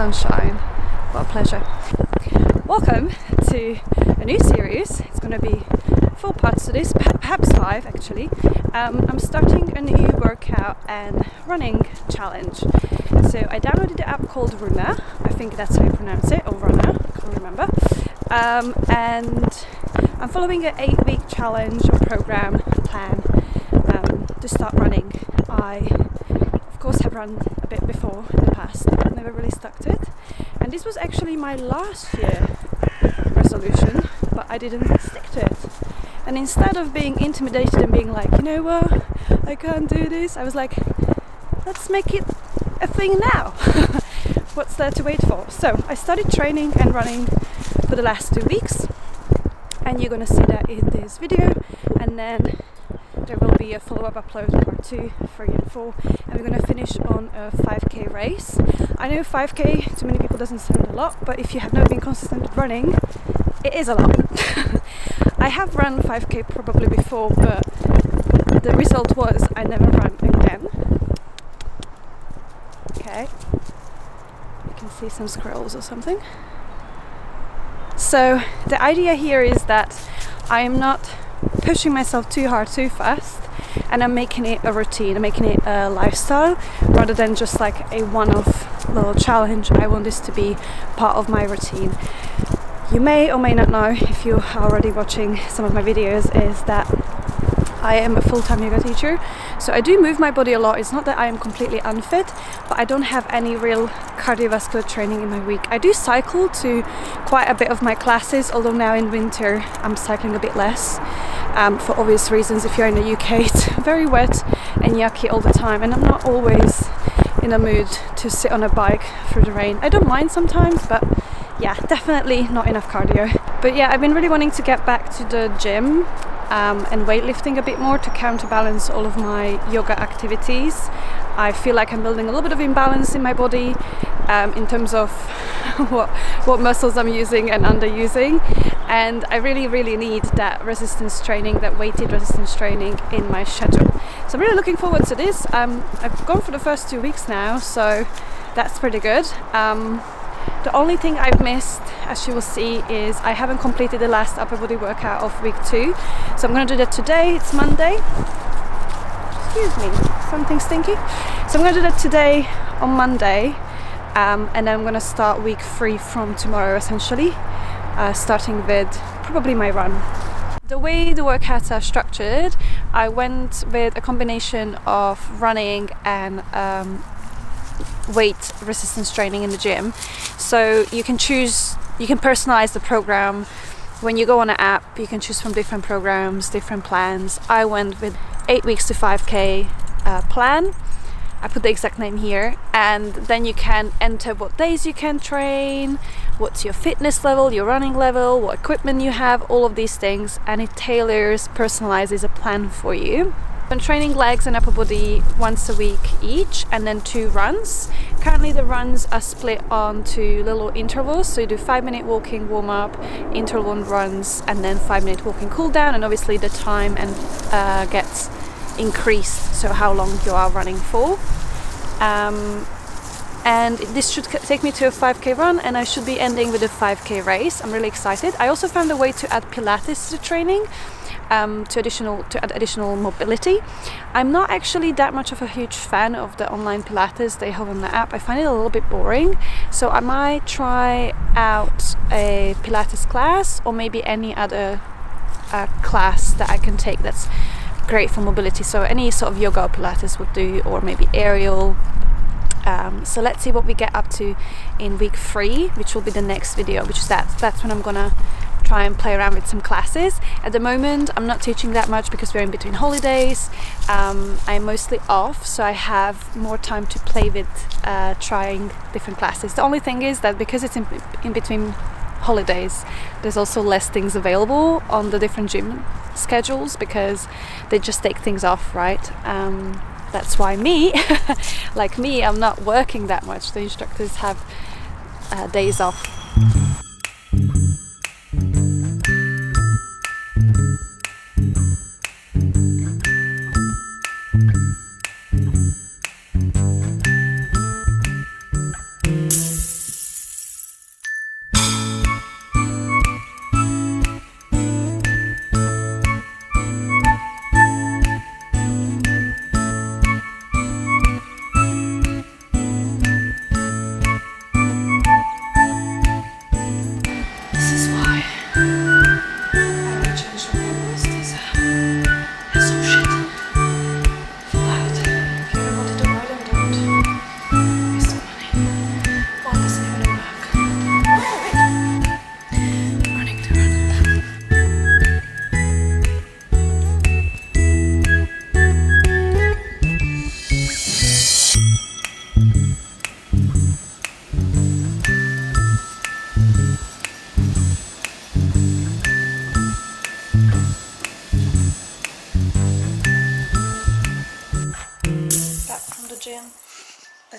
sunshine. What a pleasure. Welcome to a new series. It's going to be 4 parts to this, perhaps 5 actually. I'm starting a new workout and running challenge. So I downloaded the app called RUNNA. I think that's how you pronounce it, or RUNNA, I can't remember. And I'm following an 8-week challenge or program plan to start running. I of course have run a bit before in the past, but I've never really stuck to it. And this was actually my last year resolution, but I didn't stick to it. And instead of being intimidated and being like, you know what, I can't do this, I was like, let's make it a thing now. What's there to wait for? So I started training and running for the last 2 weeks, and you're gonna see that in this video, and then there will be a follow-up upload, part 2, 3 and 4, and we're gonna finish on a 5k race. I know 5k to many people doesn't sound a lot, but if you have not been consistent with running, it is a lot. I have run 5k probably before, but the result was I never ran again. Okay, you can see some squirrels or something. So the idea here is that I am not pushing myself too hard too fast, and I'm making it a routine, I'm making it a lifestyle rather than just like a one-off little challenge. I want this to be part of my routine. You may or may not know, if you are already watching some of my videos, is that I am a full-time yoga teacher, so I do move my body a lot. It's not that I am completely unfit, but I don't have any real cardiovascular training in my week. I do cycle to quite a bit of my classes, although now in winter I'm cycling a bit less, for obvious reasons. If you're in the UK, it's very wet and yucky all the time, and I'm not always in a mood to sit on a bike through the rain. I don't mind sometimes, but yeah, definitely not enough cardio. But yeah, I've been really wanting to get back to the gym and weightlifting a bit more to counterbalance all of my yoga activities. I feel like I'm building a little bit of imbalance in my body in terms of what muscles I'm using and underusing, and I really need that resistance training, that weighted resistance training in my schedule. So I'm really looking forward to this. I've gone for the first 2 weeks now, so that's pretty good. The only thing I've missed, as you will see, is I haven't completed the last upper body workout of week 2. So I'm going to do that today. It's Monday. Excuse me, something stinky. So I'm going to do that today on Monday, and then I'm going to start week 3 from tomorrow, essentially, starting with probably my run. The way the workouts are structured, I went with a combination of running and weight resistance training in the gym. So you can choose, you can personalize the program. When you go on an app, you can choose from different programs, different plans. I went with 8 weeks to 5k plan. I put the exact name here, and then you can enter what days you can train, what's your fitness level, your running level, what equipment you have, all of these things, and it tailors, personalizes a plan for you. I'm training legs and upper body once a week each, and then 2 runs. Currently the runs are split onto little intervals, so you do 5-minute walking warm-up, interval runs, and then 5-minute walking cool down, and obviously the time and gets increased, so how long you are running for. And this should take me to a 5k run, and I should be ending with a 5k race. I'm really excited. I also found a way to add Pilates to the training, to add additional mobility. I'm not actually that much of a huge fan of the online Pilates they have on the app. I find it a little bit boring, so I might try out a Pilates class, or maybe any other class that I can take that's great for mobility. So any sort of yoga or Pilates would do, or maybe aerial. So let's see what we get up to in week 3, which will be the next video, which is that's when I'm gonna try and play around with some classes. At the moment I'm not teaching that much because we're in between holidays. I'm mostly off, so I have more time to play with trying different classes. The only thing is that because it's in between holidays, there's also less things available on the different gym schedules because they just take things off, right? That's why like me, I'm not working that much. The instructors have days off.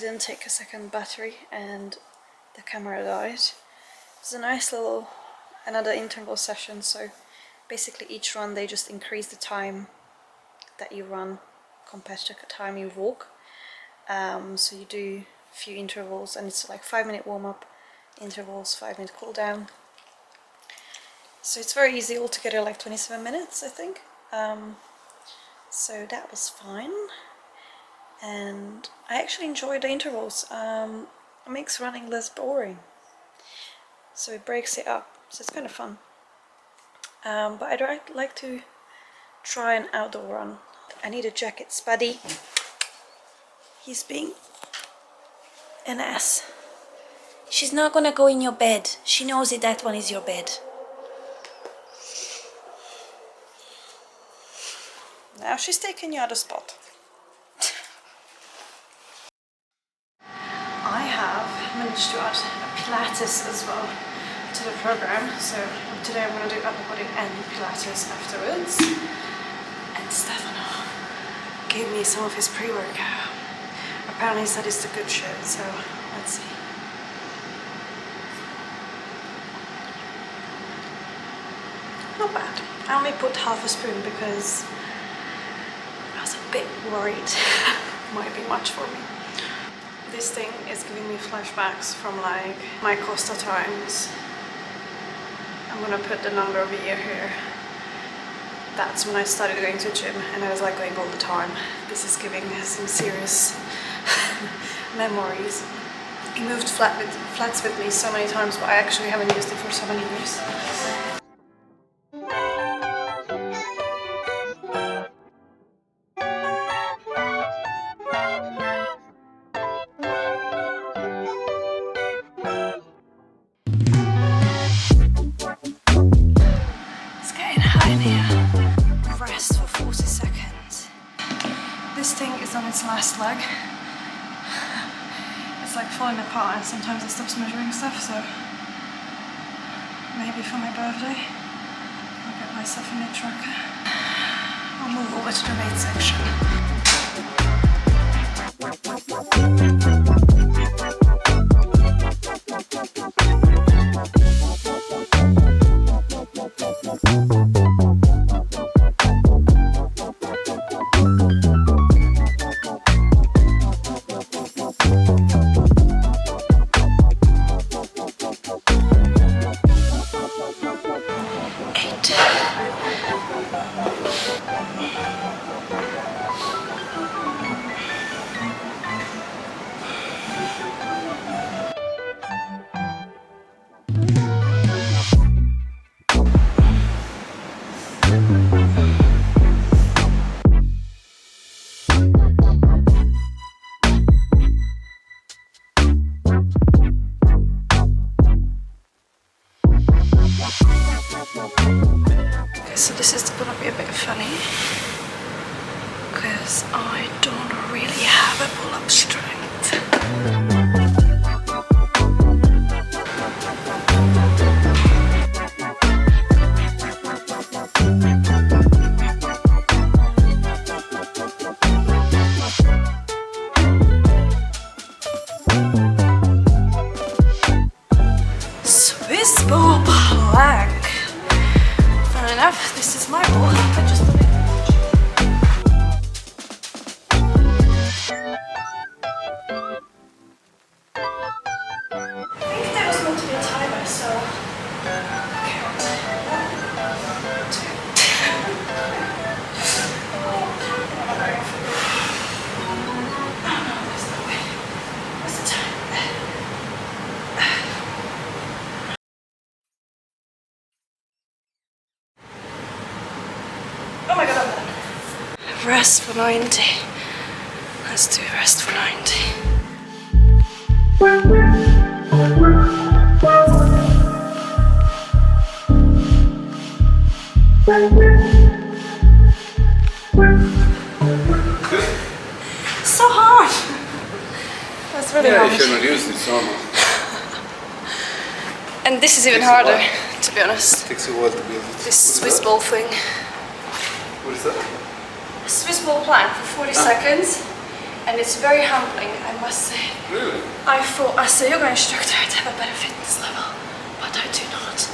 didn't take a second battery and the camera died. It's a nice little another interval session, so basically each run they just increase the time that you run compared to the time you walk. So you do a few intervals, and it's like 5-minute warm-up intervals, 5-minute cool down. So it's very easy altogether, like 27 minutes I think. So that was fine, and I actually enjoy the intervals. It makes running less boring, so it breaks it up, so it's kind of fun. But I'd like to try an outdoor run. I need a jacket. Spuddy, he's being an ass. She's not gonna go in your bed. She knows that one is your bed. Now she's taking your other spot. I have managed to add a Pilates as well to the program, so today I'm going to do upper body and Pilates afterwards. And Stefano gave me some of his pre-workout. Apparently he said it's the good shit, so let's see. Not bad. I only put half a spoon because I was a bit worried. Might be much for me. This thing is giving me flashbacks from like my Costa times. I'm gonna put the number of a year here. That's when I started going to the gym, and I was like going all the time. This is giving me some serious memories. He moved flats with me so many times, but I actually haven't used it for so many years. Rest for 40 seconds. This thing is on its last leg. It's like falling apart, and sometimes it stops measuring stuff, so maybe for my birthday I'll get myself a new tracker. I'll move over to the weight section. So this is gonna be a bit funny because I don't really have a pull-up strength. Swiss ball plank. Fair enough, this is my ball. I just did it. I think there was meant to be a timer, so count. 1, 2. There's no way. What's the time? Oh my god, I'm done. Rest for 90. Let's do rest for 90. So hard. That's really hard. You should not use this Sauna. And this is even harder, to be honest. It takes a while to build it. This Swiss ball thing. What is that? Swiss ball plank for 40 seconds, and it's very humbling, I must say. Really? I thought as a yoga instructor I'd have a better fitness level, but I do not.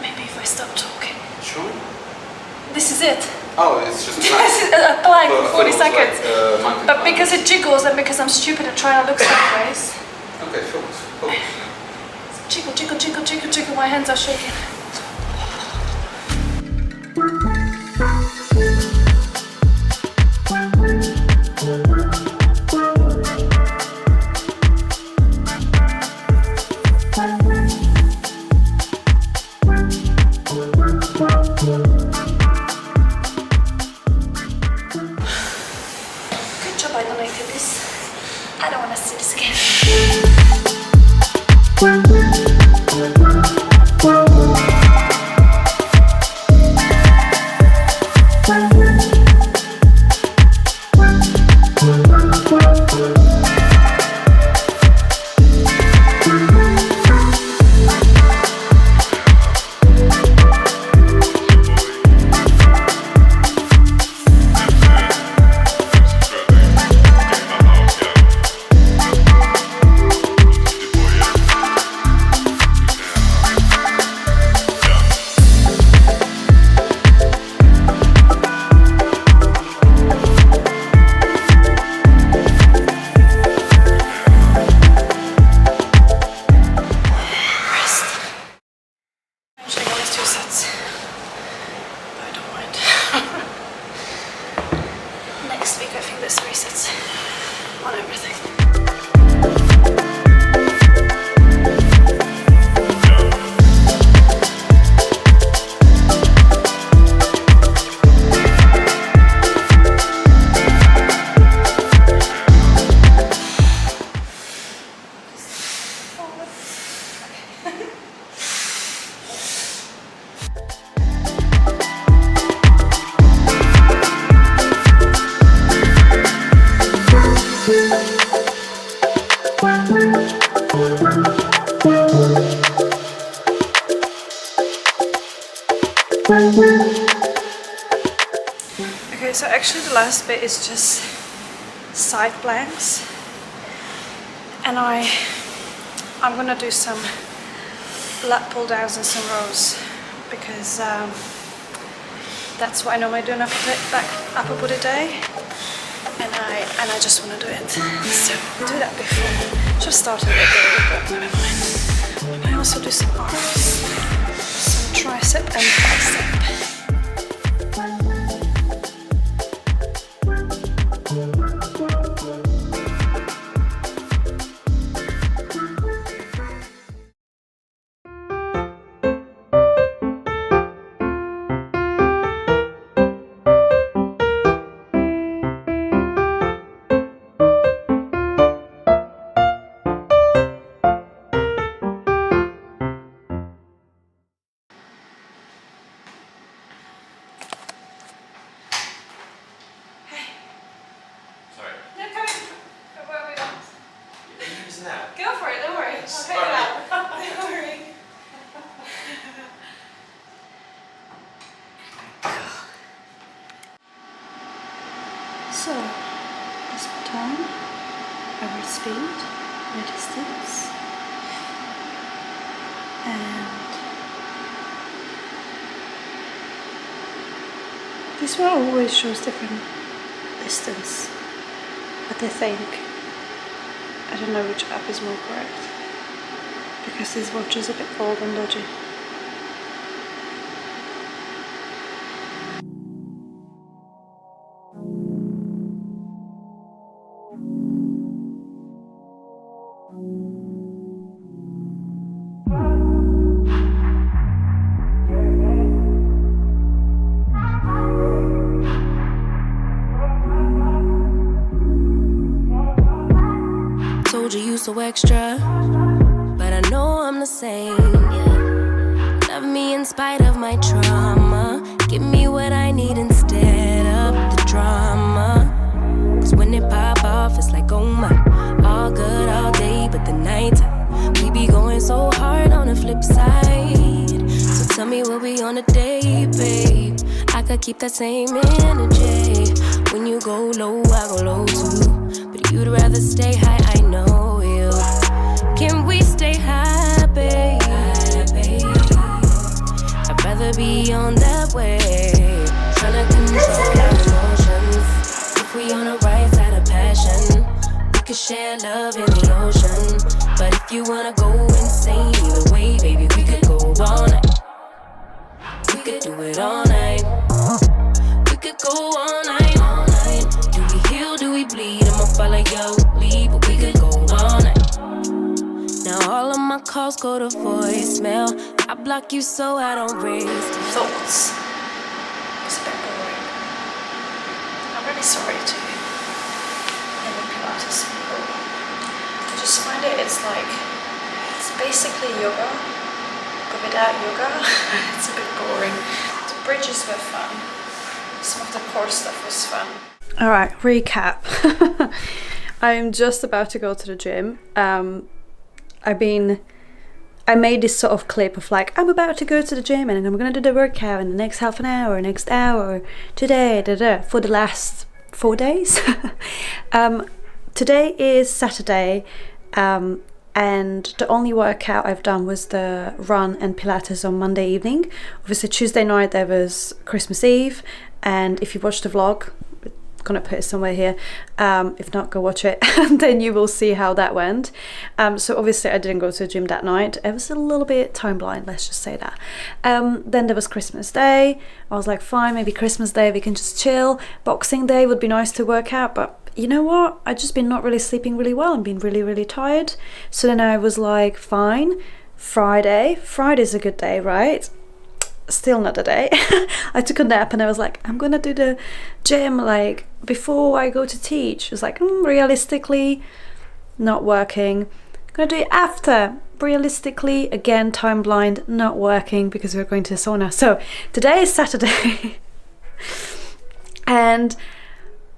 Maybe if I stop talking. Sure. This is it. Oh, it's just a This is a blank for 40 seconds. Like, but because it jiggles and because I'm stupid at trying to look sideways. Okay, focus. Jiggle, jiggle, jiggle, jiggle, jiggle. My hands are shaking. Good job I donated this. I don't want to see this again. Next week I think there's 3 sets on everything. Okay, so actually the last bit is just side planks, and I'm gonna do some lat pull downs and some rows because that's what I normally do on upper body day, and I just want to do it. So do that before. Just started a bit early, but never mind. I also do some arms, some tricep and bicep. Go for it, don't worry. I'll take it out. Don't worry. So, this time, our speed, our distance, and this one always shows different distance, but I think I don't know which app is more correct because this watch is a bit old and dodgy. Told you so extra, but I know I'm the same, yeah. Love me in spite of my trauma. Give me what I need instead of the drama. Cause when it pop off, it's like, oh my. All good all day, but the night we be going so hard on the flip side. So tell me what we on a day, babe. I could keep that same energy. When you go low, I go low too. but you'd rather stay high, I know you. Can we stay high, babe? I'd rather be on that wave, tryna control our emotions. If we on the right side of passion, we could share love in the ocean. But if you wanna go insane either way, baby, we could go all night. We could do it all night. We could go all night, all night. Do we heal, do we bleed? I'ma follow your lead, but we could go all night. Now all of my calls go to voicemail. I block you so I don't raise Thoughts. It's a bit boring. I'm really sorry to any Pilates people. I just find it's basically yoga, but without yoga, it's a bit boring. The bridges were fun. Some of the core stuff was fun. All right, recap. I'm just about to go to the gym. I made this sort of clip of like, I'm about to go to the gym and I'm gonna do the workout in the next half an hour, next hour, today, for the last 4 days. Today is Saturday, and the only workout I've done was the run and Pilates on Monday evening. Obviously Tuesday night there was Christmas Eve, and if you watch the vlog, I'm gonna put it somewhere here, if not, go watch it and then you will see how that went. So obviously I didn't go to the gym that night. I was a little bit time blind, let's just say that. Then there was Christmas Day. I was like, fine, maybe Christmas Day we can just chill. Boxing Day would be nice to work out, but you know what, I just been not really sleeping really well and been really tired. So then I was like, fine, Friday's a good day, right? Still not the day. I took a nap and I was like, I'm gonna do the gym like before I go to teach. It was like, realistically not working. I'm gonna do it after. Realistically, again, time blind, not working because we're going to the sauna. So today is Saturday and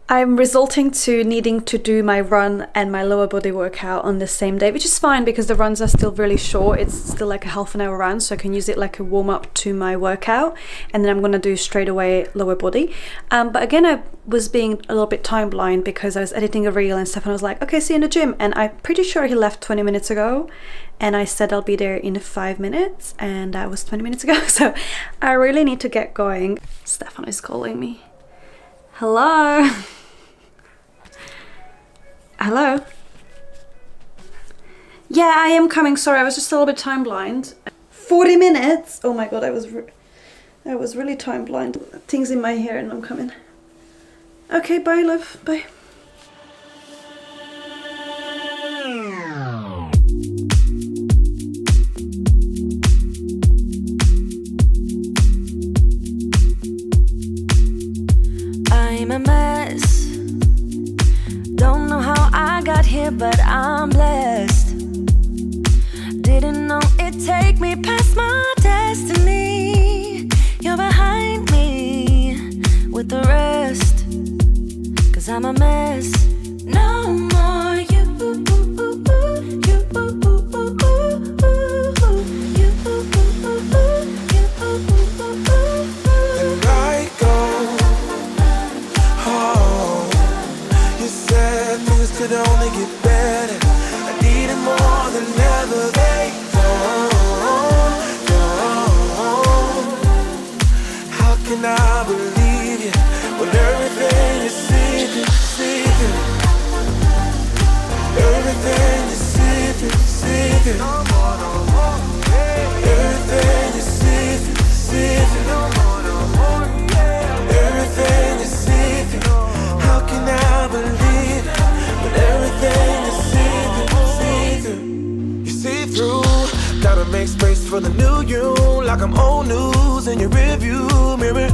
I'm resulting to needing to do my run and my lower body workout on the same day, which is fine because the runs are still really short. It's still like a half an hour run, so I can use it like a warm up to my workout, and then I'm gonna do straight away lower body. But again, I was being a little bit time blind because I was editing a reel and stuff, and I was like, okay, see you in the gym. And I'm pretty sure he left 20 minutes ago, and I said I'll be there in 5 minutes, and that was 20 minutes ago. So I really need to get going. Stefan is calling me. Hello. Hello? Yeah, I am coming. Sorry, I was just a little bit time blind. 40 minutes? Oh my god, I was really time blind. Things in my hair and I'm coming. Okay, bye love, bye. I'm a mess. Don't know how I got here, but I'm blessed. Didn't know it'd take me past my destiny. You're behind me with the rest, 'cause I'm a mess. No more you. Could only get better. I needed more than ever. They don't. How can I believe you when everything is secret? Everything is secret. Everything is secret. Everything is secret. How can I believe it? Everything is secret. You see through, gotta make space for the new you. Like I'm old news in your rearview mirror.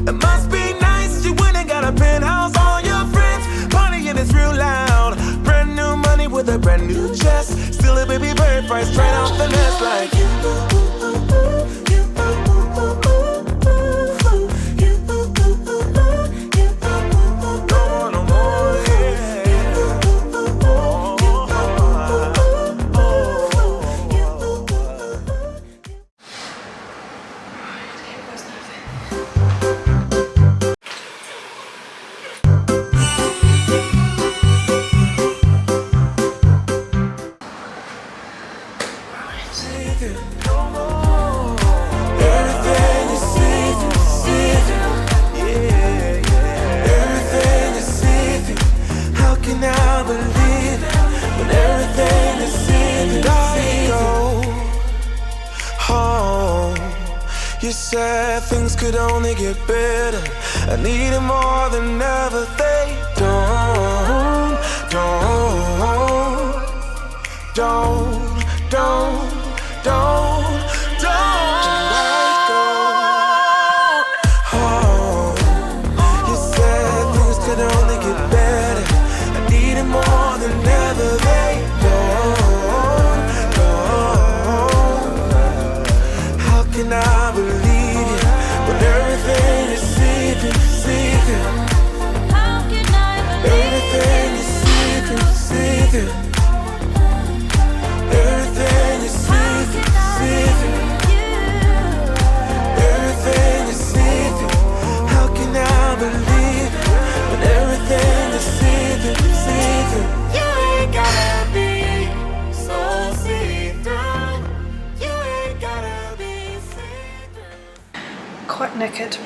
It must be nice, you went and got a penthouse. All your friends partying, it's real loud. Brand new money with a brand new chest. Still a baby bird price straight off the nest like you. things could only get better. I need it more than ever. They don't, don't, don't, don't, don't, don't go home. You said things could only get better. I need it more than ever. They don't, don't. How can I believe you when everything is secret, secret? How can I believe Everything is secret, secret. Everything is secret, secret. Everything is secret. How can I believe it when everything is secret, secret? You ain't gotta be so see-through. You ain't gotta be see-through. Quite naked.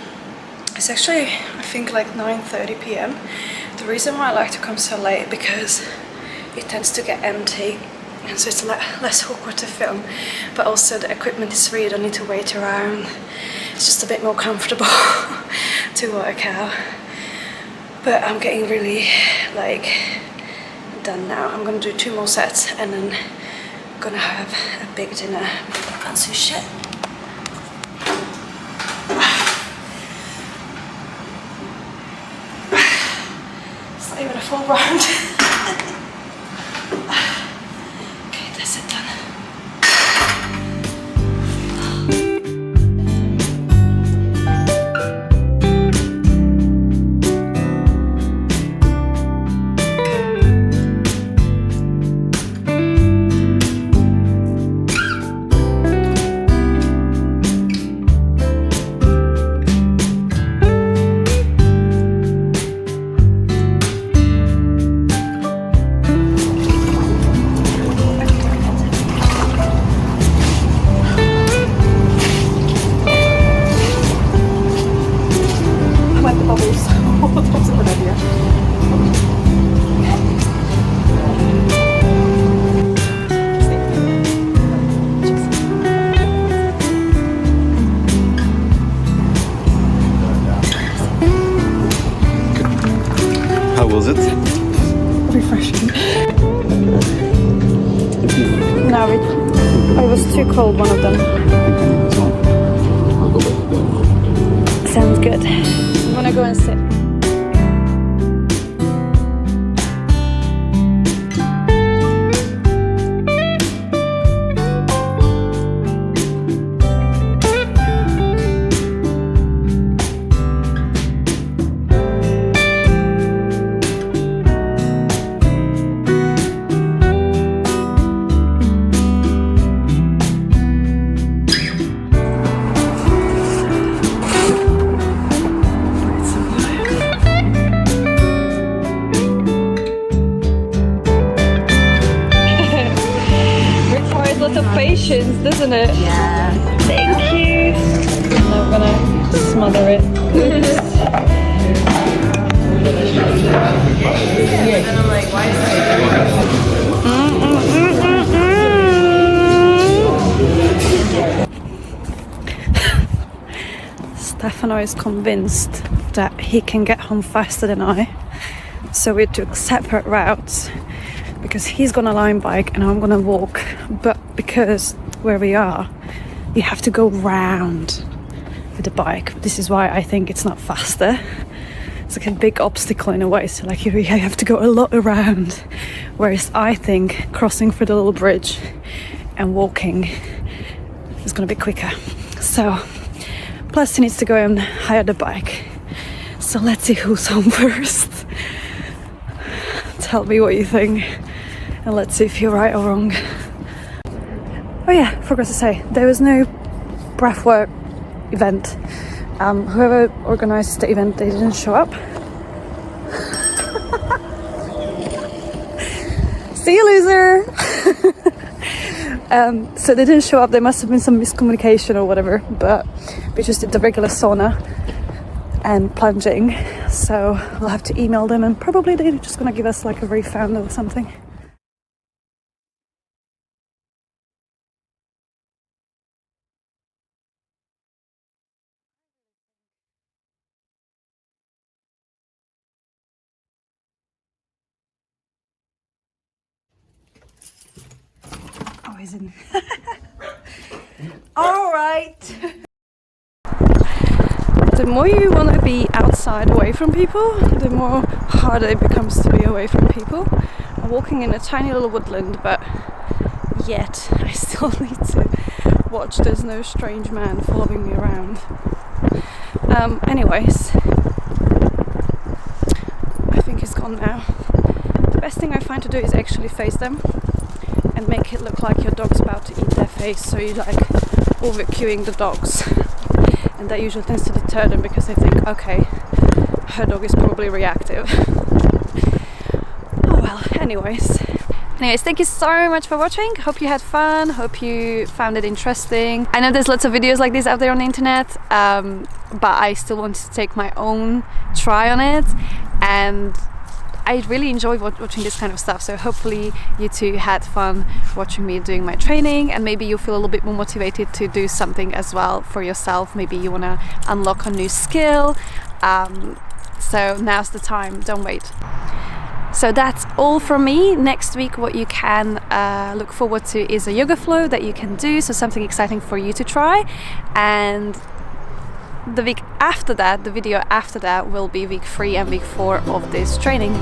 It's actually, I think, like 9:30 p.m. The reason why I like to come so late because it tends to get empty, and so it's a lot less awkward to film, but also the equipment is free, you don't need to wait around. It's just a bit more comfortable to work out. But I'm getting really like done now. I'm gonna do 2 more sets and then I'm gonna have a big dinner. I can't see shit. It's not even a full round. Okay, that's it done. How was it? Refreshing. No, it was too cold, one of them. Sounds good. I'm gonna go and sit. Patience, doesn't it? Yeah. Thank you. Now I'm gonna smother it. And I'm like, why Stefano is convinced that he can get home faster than I, so we took separate routes. Because he's gonna line bike and I'm gonna walk, but because where we are, you have to go round with the bike. This is why I think it's not faster. It's like a big obstacle in a way, so like you have to go a lot around. Whereas I think crossing through the little bridge and walking is gonna be quicker. So, plus he needs to go and hire the bike. So let's see who's home first. Tell me what you think. And let's see if you're right or wrong. Oh yeah, forgot to say, there was no breathwork event. Whoever organized the event, they didn't show up. See you, loser! So they didn't show up, there must have been some miscommunication or whatever, but we just did the regular sauna and plunging. So we'll have to email them and probably they're just gonna give us like a refund or something. poison. All right. The more you want to be outside away from people, the more harder it becomes to be away from people. I'm walking in a tiny little woodland, but yet I still need to watch there's no strange man following me around. Anyways, I think he's gone now. The best thing I find to do is actually face them and make it look like your dog's about to eat their face, so you like over-cueing the dogs. And that usually tends to deter them because they think, okay, her dog is probably reactive. Oh well, anyways, thank you so much for watching. Hope you had fun, hope you found it interesting. I know there's lots of videos like this out there on the internet, but I still wanted to take my own try on it, and I really enjoy watching this kind of stuff, so hopefully you too had fun watching me doing my training, and maybe you feel a little bit more motivated to do something as well for yourself. Maybe you want to unlock a new skill, so now's the time, don't wait. So that's all from me. Next week what you can look forward to is a yoga flow that you can do, so something exciting for you to try. And the week after that, the video after that, will be week 3 and week 4 of this training.